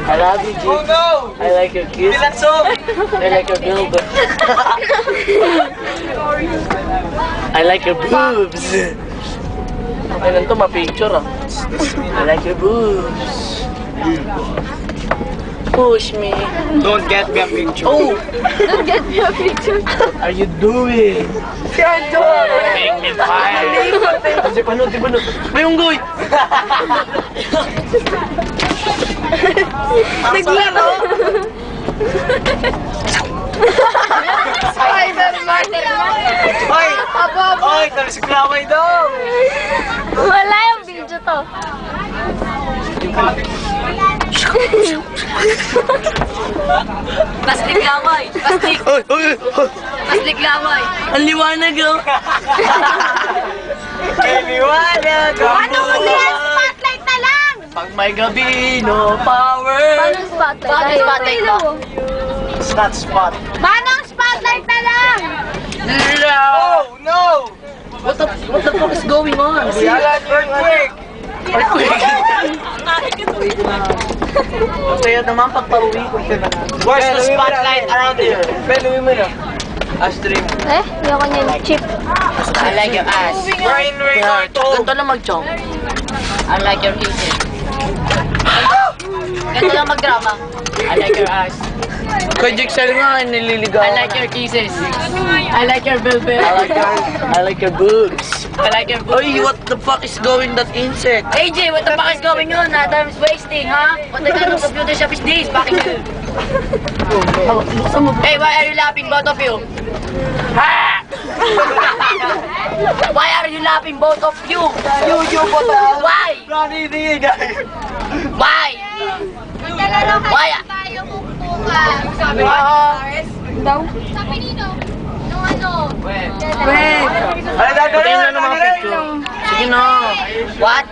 I love you, G. Oh no! I like your kiss. I like your build. I like your boobs. Okay lang to, ma-picture ah. I like your boobs. Push me. Don't get me a picture. Oh! Don't get me a picture. What are you doing? Make me fire. Kasi panood. May unggoy! Naglaro. Spider-Man. Hoy! Hoy! Talis-klamay daw! Wala yung video to. Paslik lamay! Paslik! Paslik lamay! Ang liwanag oh! May liwanag! Ano mo yan? Spotlight na lang! Pag may gabi, no power! Paano spotlight? Paano spotlight ba? It's not spot. Paano spotlight na lang? Oh no! What the fuck is going on? Silan earthquake! Kaya naman pagpa-uwi ko siya na. Where's the spotlight around here? Pwede mo na. Astrid. Eh, yung kanya chip. I like your ass. We're in Ricardo. Ganito lang mag-chong. I like your kisses. Ganito lang mag-drama. I like your ass. Kay Jixel nga, nililigaw. I like your kisses. I like your velvet. I like your boobs. I like your boobs. Oy, what the fuck is going that insect? AJ, what the fuck is going on? Adam's wasting, huh? What the kind of computer shop is this? Bakit you? Hey, why are you laughing, both of you? Ha! Why are you laughing, both of you? You both of you. Why? Rani di guys. Why? Why? Tayo bukbukan. Sabi Daw? Sabi nino. Nung ano? Ano Patayin na ng mga picture. Sige na. What?